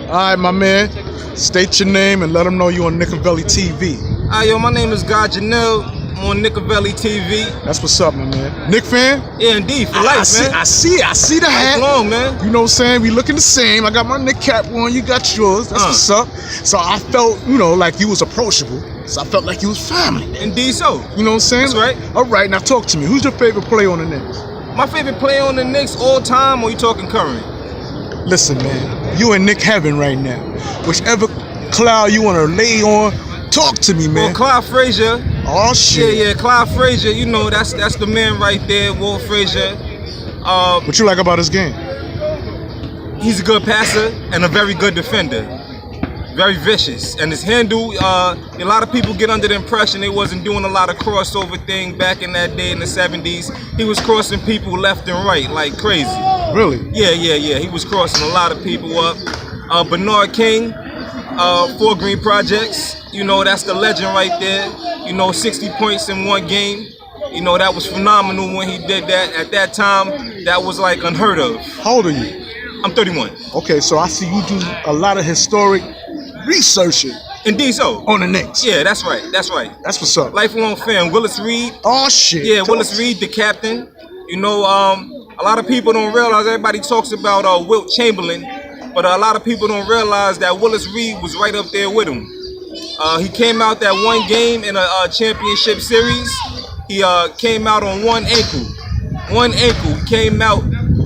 All right, my man. State your name and let them know you on Nickavelli TV. Yo, my name is God Janelle. I'm on Nickavelli TV. That's what's up, my man. Knick fan? Yeah, indeed, for life, man. I see the hat. Long, man. You know what I'm saying? We looking the same. I got my Knick cap on. You got yours. That's what's up. So I felt, like you was approachable. So I felt like you was family. Indeed so. You know what I'm saying? That's right. All right, now talk to me. Who's your favorite player on the Knicks? My favorite player on the Knicks all time, or you talking current? Listen, man. You in Knick heaven right now. Whichever cloud you want to lay on, talk to me, man. Well, Clyde Frazier. Oh, shit. Yeah, Clyde Frazier, that's the man right there, Walt Frazier. What you like about his game? He's a good passer and a very good defender. Very vicious. And his handle, a lot of people get under the impression they wasn't doing a lot of crossover thing back in that day in the 70s. He was crossing people left and right like crazy. Really? Yeah. He was crossing a lot of people up. Bernard King, 4 Green Projects. That's the legend right there. 60 points in one game. That was phenomenal when he did that. At that time, that was like unheard of. How old are you? I'm 31. Okay, so I see you do a lot of historic researching. Indeed so. On the Knicks. Yeah, that's right. That's what's up. Lifelong fan. Willis Reed. Oh, shit. Yeah, Willis Reed, the captain. A lot of people don't realize, everybody talks about Wilt Chamberlain, but a lot of people don't realize that Willis Reed was right up there with him. He came out that one game in a championship series. He came out on one ankle. He came out,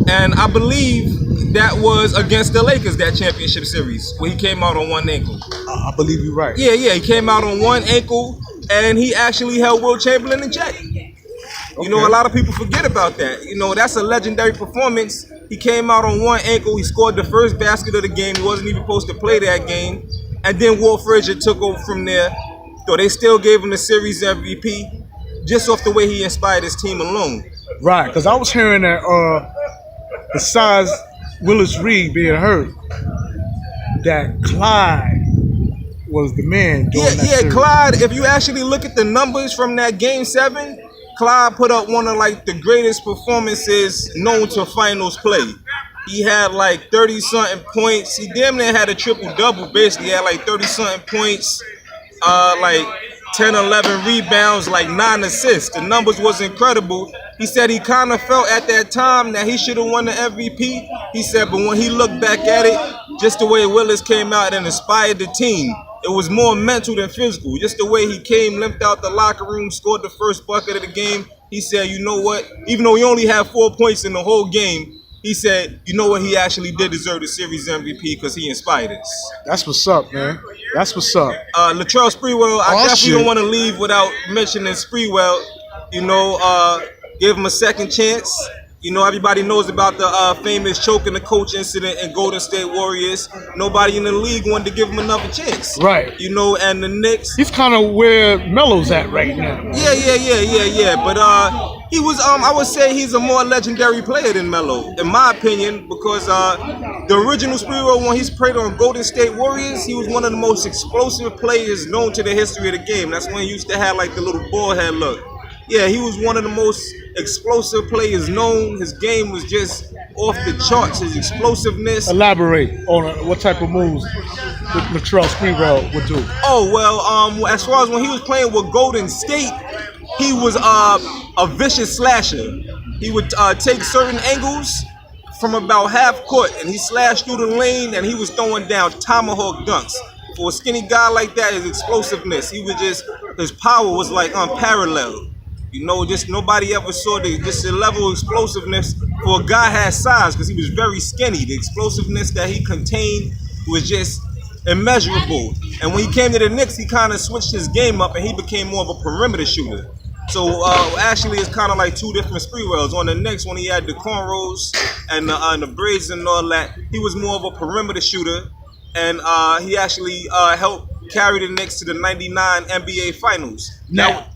and I believe that was against the Lakers, that championship series, where he came out on one ankle. I believe you're right. Yeah, he came out on one ankle, and he actually held Wilt Chamberlain in check. Okay. A lot of people forget about that. That's a legendary performance. He came out on one ankle. He scored the first basket of the game. He wasn't even supposed to play that game. And then Walt Frazier took over from there. So they still gave him the series MVP just off the way he inspired his team alone. Right, because I was hearing that besides Willis Reed being hurt, that Clyde was the man during that series. Clyde, if you actually look at the numbers from that Game 7, Clyde put up one of the greatest performances known to finals play. He had 30-something points. He damn near had a triple-double, basically. He had 30-something points, 10, 11 rebounds, 9 assists. The numbers was incredible. He said he kind of felt at that time that he should have won the MVP. He said, but when he looked back at it, just the way Willis came out and inspired the team, it was more mental than physical. Just the way he came, limped out the locker room, scored the first bucket of the game. He said, you know what? Even though he only had 4 points in the whole game, he said, you know what? He actually did deserve the series MVP because he inspired us. That's what's up, man. That's what's up. Latrell Sprewell, I definitely don't want to leave without mentioning Sprewell. Give him a second chance. Everybody knows about the famous choking the coach incident in Golden State Warriors. Nobody in the league wanted to give him another chance. Right. And the Knicks. He's kind of where Melo's at right now. Yeah. But he was, I would say he's a more legendary player than Melo, in my opinion, because the original Sprewell, when he's played on Golden State Warriors, he was one of the most explosive players known to the history of the game. That's when he used to have the little ball head look. Yeah, he was one of the most explosive players known. His game was just off the charts, his explosiveness. Elaborate on what type of moves Latrell Sprewell would do. Oh, well, as far as when he was playing with Golden State, he was a vicious slasher. He would take certain angles from about half court, and he slashed through the lane, and he was throwing down tomahawk dunks. For a skinny guy like that, his explosiveness, his power was unparalleled. Just nobody ever saw the level of explosiveness for a guy had size, because he was very skinny. The explosiveness that he contained was just immeasurable. And when he came to the Knicks, he kind of switched his game up and he became more of a perimeter shooter. So actually, it's kind of like two different Sprewells. On the Knicks, when he had the cornrows and the braids and all that, he was more of a perimeter shooter, and he actually helped carry the Knicks to the '99 NBA Finals. Now,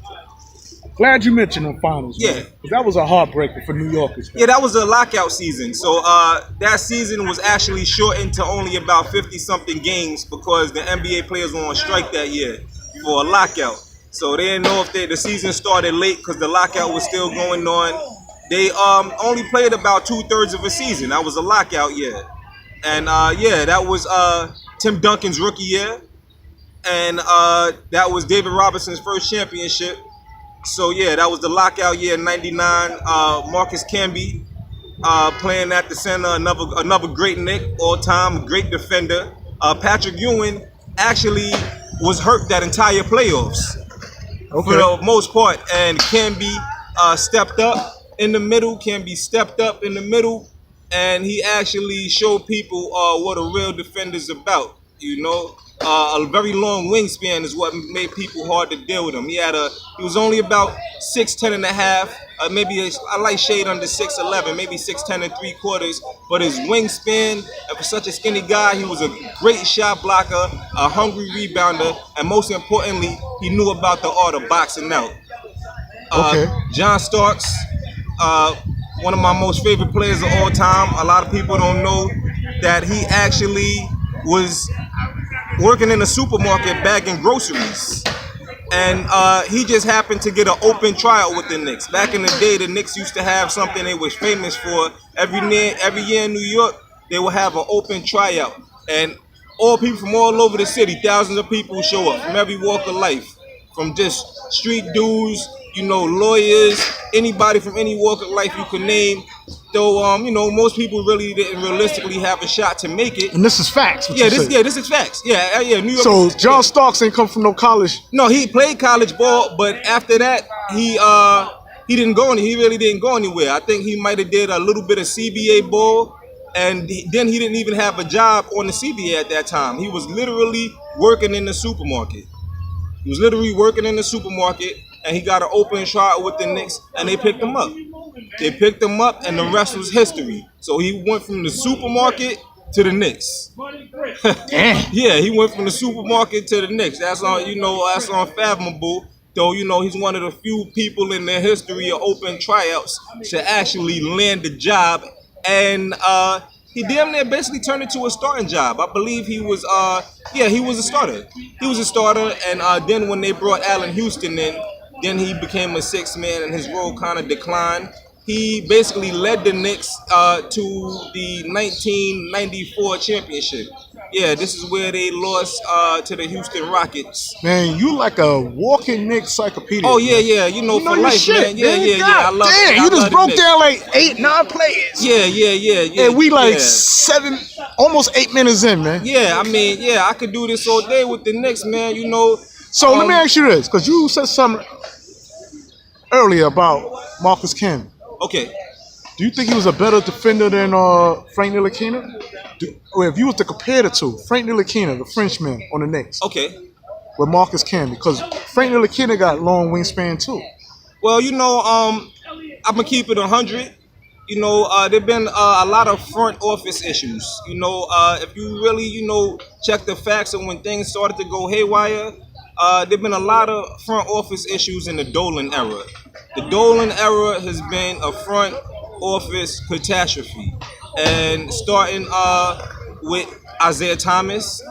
glad you mentioned the finals. Yeah. Because that was a heartbreaker for New Yorkers. Yeah, that was a lockout season. So that season was actually shortened to only about 50-something games because the NBA players were on strike that year for a lockout. So they didn't know if the season started late because the lockout was still going on. They only played about 2/3 of a season. That was a lockout year. And that was Tim Duncan's rookie year, and that was David Robinson's first championship. So yeah, that was the lockout year, '99. Marcus Camby playing at the center, another great Knick, all-time great defender. Patrick Ewing actually was hurt that entire playoffs for the most part, and Camby stepped up in the middle. Camby stepped up in the middle, and he actually showed people what a real defender's about. You know, a very long wingspan is what made people hard to deal with him. He was only about 6'10" and a half, maybe I like shade under 6'11", maybe 6'10" and 3/4. But his wingspan, and for such a skinny guy, he was a great shot blocker, a hungry rebounder, and most importantly, he knew about the art of boxing out. John Starks, one of my most favorite players of all time. A lot of people don't know that he actually was working in a supermarket bagging groceries, and he just happened to get an open tryout with the Knicks. Back in the day, the Knicks used to have something they was famous for. Every year in New York, they would have an open tryout, and all people from all over the city, thousands of people show up from every walk of life, from just street dudes, lawyers, anybody from any walk of life you could name. Though, most people really didn't realistically have a shot to make it. And this is facts. This is facts. Yeah, New York. So John Starks ain't come from no college. No, he played college ball, but after that, he didn't go he really didn't go anywhere. I think he might have did a little bit of CBA ball, and then he didn't even have a job on the CBA at that time. He was literally working in the supermarket. And he got an open tryout with the Knicks, and they picked him up. And the rest was history. So he went from the supermarket to the Knicks. Yeah, he went from the supermarket to the Knicks. That's unfathomable. Though, he's one of the few people in the history of open tryouts to actually land the job. And he damn near basically turned it to a starting job. I believe he was a starter. He was a starter, and then when they brought Allan Houston in, then he became a sixth man, and his role kind of declined. He basically led the Knicks to the 1994 championship. Yeah, this is where they lost to the Houston Rockets. Man, you like a walking Knicks encyclopedia. Oh, yeah. For life, shit, man. Yeah. I love it. You just broke down like 8-9 players. Yeah. And we like 8 minutes in, man. Yeah, I could do this all day with the Knicks, man, So let me ask you this, because you said something earlier about Marcus Camby. Okay. Do you think he was a better defender than Frank Ntilikina? If you was to compare the two, Frank Ntilikina, the Frenchman on the Knicks, with Marcus Camby, because Frank Ntilikina got long wingspan too. Well, I'm gonna keep it 100. There've been a lot of front office issues. If you really, check the facts of when things started to go haywire, there've been a lot of front office issues in the Dolan era. The Dolan era has been a front office catastrophe, and starting with Isiah Thomas.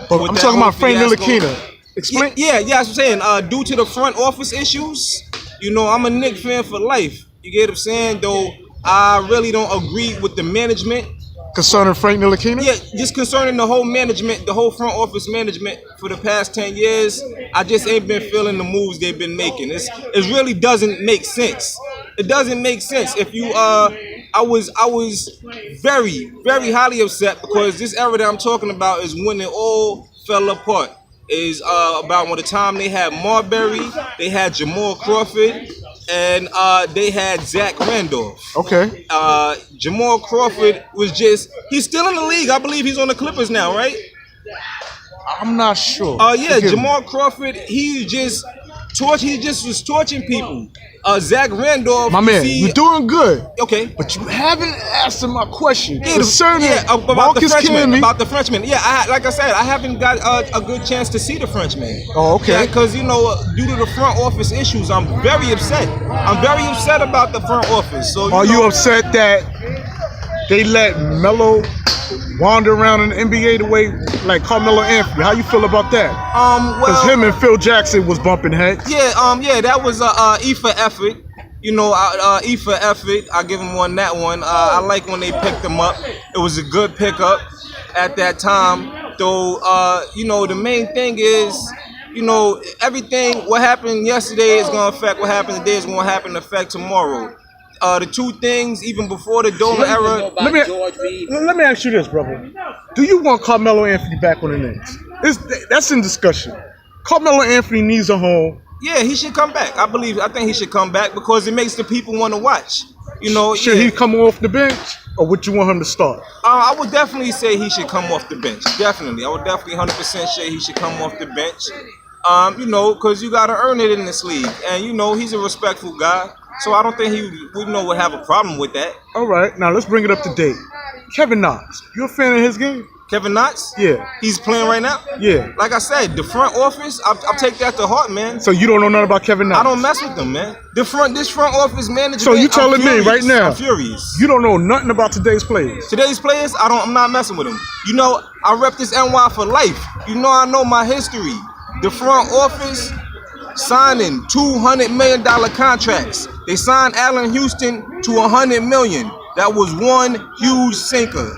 But I'm talking about Frank Ntilikina. Explain. Yeah, that's what I'm saying. Due to the front office issues, I'm a Knicks fan for life. You get what I'm saying? Though I really don't agree with the management. Concerning Frank Ntilikina? Yeah, just concerning the whole management, the whole front office management for the past 10 years, I just ain't been feeling the moves they've been making. It really doesn't make sense. It doesn't make sense. If you, I was very, very highly upset because this era that I'm talking about is when it all fell apart. Is about when the time they had Marbury, they had Jamal Crawford, and they had Zach Randolph. Okay. Jamal Crawford he's still in the league. I believe he's on the Clippers now, right? I'm not sure. Jamal Crawford, he just was torching people. Zach Randolph, my man, you're doing good. Okay, but you haven't answered my question. About Marcus Camby. About the Frenchman. Yeah, like I said, I haven't got a good chance to see the Frenchman. Oh, okay. Because due to the front office issues, I'm very upset. I'm very upset about the front office. So, are you upset that they let Melo wander around in the NBA the way like Carmelo Anthony? How you feel about that? Because him and Phil Jackson was bumping heads. Yeah, that was a E for effort. E for effort. I give him that one. I like when they picked him up. It was a good pickup. at that time. Though, the main thing is, everything, what happened yesterday is going to affect what happened today, is going to affect tomorrow. The two things, even before the Dolan era. Let me ask you this, brother. Do you want Carmelo Anthony back on the Knicks? That's in discussion. Carmelo Anthony needs a home. Yeah, he should come back. I think he should come back because it makes the people want to watch. Should he come off the bench, or would you want him to start? I would definitely say he should come off the bench. Definitely. I would definitely 100% say he should come off the bench. Because you got to earn it in this league. And, he's a respectful guy. So I don't think he would have a problem with that. All right. Now, let's bring it up to date. Kevin Knox. You a fan of his game? Kevin Knox? Yeah. He's playing right now? Yeah. Like I said, the front office, I'll take that to heart, man. So you don't know nothing about Kevin Knox? I don't mess with them, man. This front office management. So you telling me right now? I'm furious. You don't know nothing about today's players? Today's players, I'm not messing with them. I rep this NY for life. I know my history. The front office signing $200 million contracts. They signed Allan Houston to $100 million. That was one huge sinker.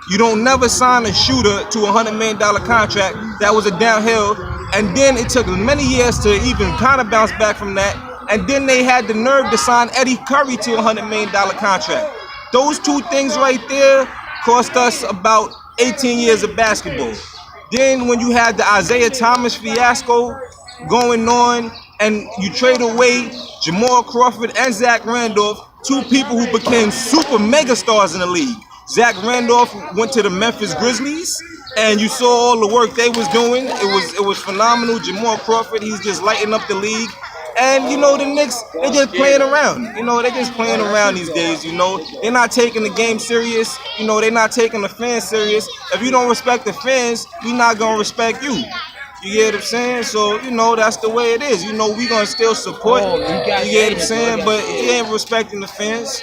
You don't never sign a shooter to $100 million contract. That was a downhill. And then it took many years to even kind of bounce back from that. And then they had the nerve to sign Eddy Curry to a $100 million contract. Those two things right there cost us about 18 years of basketball. Then when you had the Isiah Thomas fiasco going on, and you trade away Jamal Crawford and Zach Randolph, two people who became super mega stars in the league. Zach Randolph went to the Memphis Grizzlies, and you saw all the work they was doing. It was phenomenal. Jamal Crawford, he's just lighting up the league. And the Knicks, they just playing around. They just playing around these days. They're not taking the game serious. They're not taking the fans serious. If you don't respect the fans, we're not gonna respect you. You get what I'm saying? So, that's the way it is. We gonna still support. You get what I'm saying? But he ain't respecting the fans,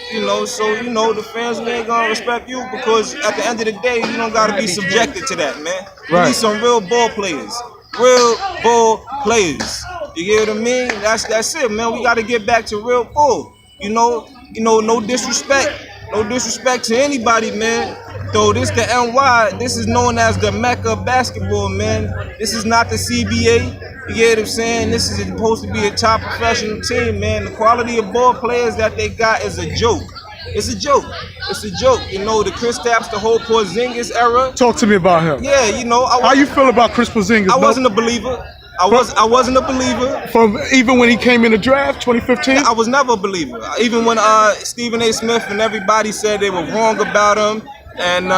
so, the fans ain't gonna respect you because at the end of the day, you don't gotta be subjected to that, man. You need some real ball players. Real ball players. You get what I mean? That's it, man. We gotta get back to real ball. No disrespect. No disrespect to anybody, man. Though this the NY, this is known as the Mecca of basketball, man. This is not the CBA. You get what I'm saying? This is supposed to be a top professional team, man. The quality of ball players that they got is a joke. It's a joke. It's a joke. The Kristaps, the whole Porzingis era. Talk to me about him. Yeah, how you feel about Chris Porzingis? I wasn't a believer. I wasn't a believer. From even when he came in the draft, 2015? I was never a believer. Even when Stephen A. Smith and everybody said they were wrong about him, and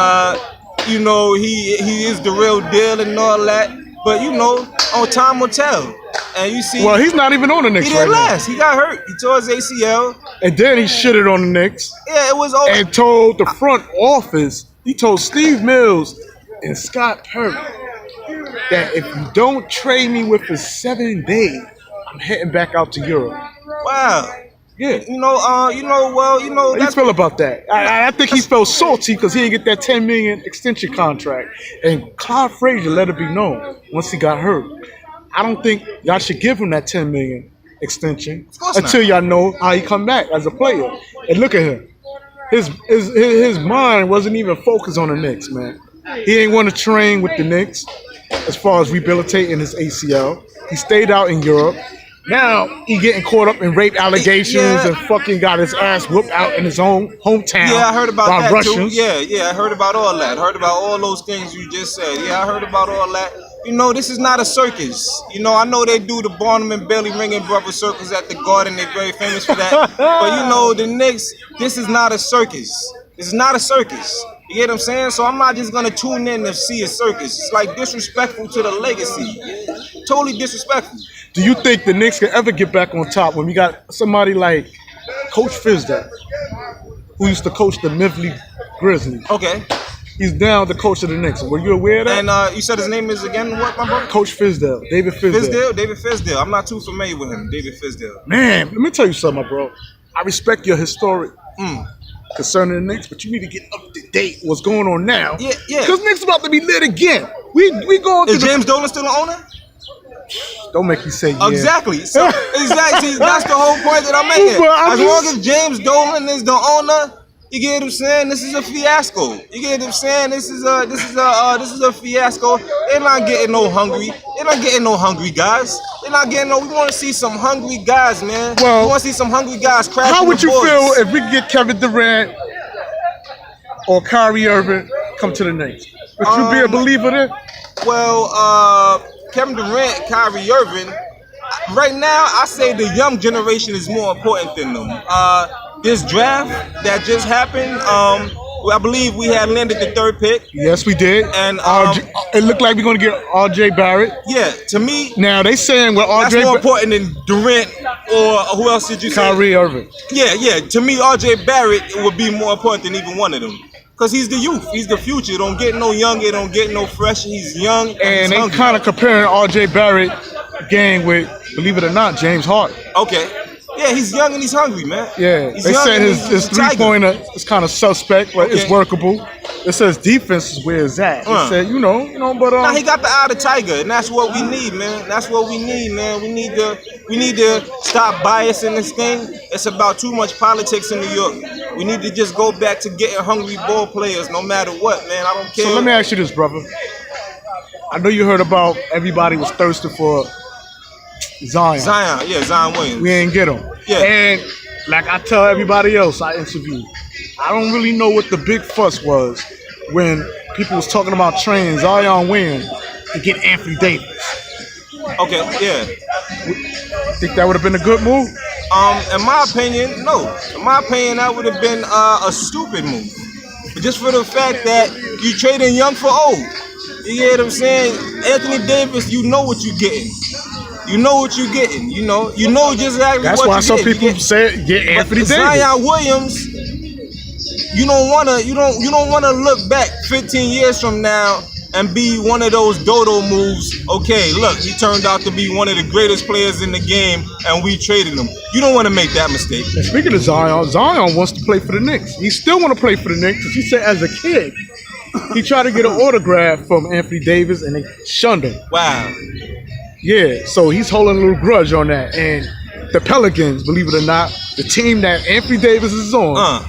he is the real deal and all that. But time will tell. And you see, well, he's not even on the Knicks. He didn't right last. Now. He got hurt. He tore his ACL. And then he shitted on the Knicks. Yeah, it was over. And told the front office, he told Steve Mills and Scott Perry that if you don't trade me within 7 days, I'm heading back out to Europe. Wow. Yeah. How you feel about that? I think he felt salty because he didn't get that $10 million extension contract. And Clyde Frazier let it be known once he got hurt. I don't think y'all should give him that $10 million extension until y'all know how he come back as a player. And look at him. His mind wasn't even focused on the Knicks, man. He ain't want to train with the Knicks as far as rehabilitating his ACL. He stayed out in Europe. Now he getting caught up in rape allegations and fucking got his ass whooped out in his own hometown. Yeah, I heard about by that Russians. too. Yeah, I heard about all that. Heard about all those things you just said. Yeah, I heard about all that. This is not a circus. I know they do the Barnum and Bailey Ringling Brothers circus at the Garden. They're very famous for that. But the Knicks, this is not a circus. This is not a circus. You get what I'm saying? So I'm not just gonna tune in to see a circus. It's like disrespectful to the legacy. Totally disrespectful. Do you think the Knicks can ever get back on top when we got somebody like Coach Fizdale, who used to coach the Memphis Grizzlies? Okay. He's now the coach of the Knicks. Were you aware of that? And you said his name is again what, my brother? Coach Fizdale, David Fizdale. David Fizdale. I'm not too familiar with him, David Fizdale. Man, let me tell you something, bro. I respect your historic concerning the Knicks, but you need to get up to date what's going on now. Yeah. Because Knicks about to be lit again. We going to Is James Dolan still the owner? Don't make me say yeah. Exactly. So, exactly. That's the whole point that I'm making. As long as James Dolan is the owner, You get what I'm saying? This is a fiasco. You get what I'm saying? This is a fiasco. They're not getting no hungry. They're not getting no hungry guys. They're not getting no. We want to see some hungry guys, man. Well, we want to see some hungry guys crashing. How would you boards. feel if we could get Kevin Durant or Kyrie Irving come to the Knicks? Would you be a believer there? Well, Kevin Durant, Kyrie Irving. Right now, I say the young generation is more important than them. This draft that just happened, I believe we had landed the 3rd pick. Yes, we did. And it looked like we're going to get R.J. Barrett. Yeah, to me, now they saying with R.J. that's more important than Durant or who else did you say? Kyrie Irving. Yeah. To me, R.J. Barrett would be more important than even one of them. Because he's the youth. He's the future. Don't get no younger. Don't get no fresh. He's young. And they kind of comparing R.J. Barrett gang with, believe it or not, James Harden. Okay. Yeah, he's young and he's hungry, man. Yeah, they said his 3-pointer is kind of suspect, but it's workable. It says defense is where it's at. It said, you know, but now he got the eye of the tiger, and that's what we need, man. That's what we need, man. We need to stop biasing this thing. It's about too much politics in New York. We need to just go back to getting hungry ball players, no matter what, man. I don't care. So let me ask you this, brother. I know you heard about everybody was thirsty for Zion. Zion Williams. We ain't get him. Yeah. And like I tell everybody else I interview, I don't really know what the big fuss was when people was talking about trading Zion Williams to get Anthony Davis. Okay, yeah. Think that would have been a good move? In my opinion, no. In my opinion, that would have been a stupid move. But just for the fact that you trading young for old. You get what I'm saying? Anthony Davis, you know what you're getting. You know what you're getting. You know just exactly That's what why you're some getting. people say get Anthony Davis. Zion Williams, you don't wanna look back 15 years from now and be one of those dodo moves. Okay, look, he turned out to be one of the greatest players in the game, and we traded him. You don't want to make that mistake. And speaking of Zion, Zion wants to play for the Knicks. He still want to play for the Knicks. He said as a kid, he tried to get an autograph from Anthony Davis, and they shunned him. Wow. Yeah, so he's holding a little grudge on that. And the Pelicans, believe it or not, the team that Anthony Davis is on,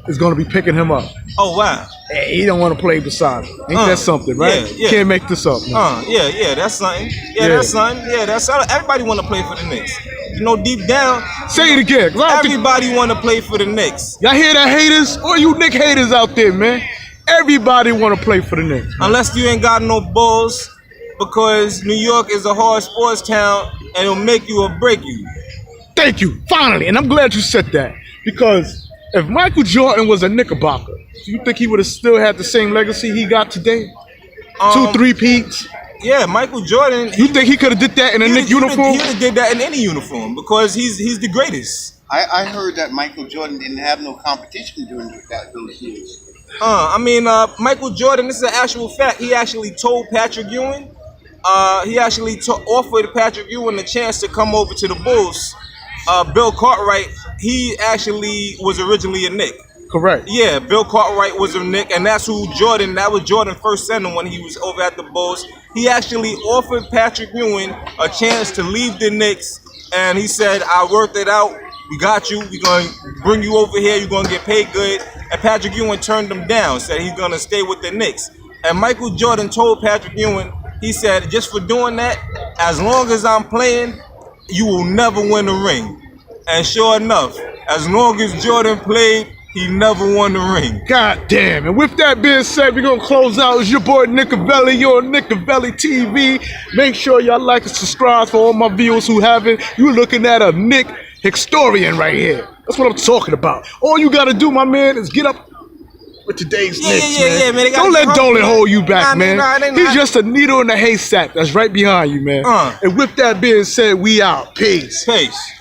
is going to be picking him up. Oh, wow. And he don't want to play beside him. Ain't that something, right? Yeah. Can't make this up, man. Yeah, that's something. That's something. Yeah, that's something. Everybody want to play for the Knicks. You know, deep down. Say it again. Everybody want to play for the Knicks. Y'all hear that, haters? All you Knick haters out there, man. Everybody want to play for the Knicks. Unless you ain't got no balls, because New York is a hard sports town, and it'll make you or break you. Thank you, finally. And I'm glad you said that. Because if Michael Jordan was a Knickerbocker, do you think he would have still had the same legacy he got today? 2 3-peats? Yeah, Michael Jordan. You think he could have did that in a Knick uniform? He would have did that in any uniform because he's the greatest. I heard that Michael Jordan didn't have no competition during those years. Michael Jordan, this is an actual fact. He actually told Patrick Ewing. He actually offered Patrick Ewing the chance to come over to the Bulls. Bill Cartwright, he actually was originally a Knick. Correct. Yeah, Bill Cartwright was a Knick, and that was Jordan first sent him when he was over at the Bulls. He actually offered Patrick Ewing a chance to leave the Knicks, and he said, I worked it out. We got you. We're going to bring you over here. You're going to get paid good. And Patrick Ewing turned him down, said he's going to stay with the Knicks. And Michael Jordan told Patrick Ewing, he said, just for doing that, as long as I'm playing, you will never win a ring. And sure enough, as long as Jordan played, he never won the ring. God damn. And with that being said, we're going to close out. It's your boy Nickavelli. You're on Nickavelli TV. Make sure y'all like and subscribe for all my viewers who haven't. You're looking at a Knick historian right here. That's what I'm talking about. All you got to do, my man, is get up with today's Knicks, man. Don't let Dolan hold you back, man. He's just a needle in a haystack that's right behind you, man. And with that being said, we out. Peace. Peace.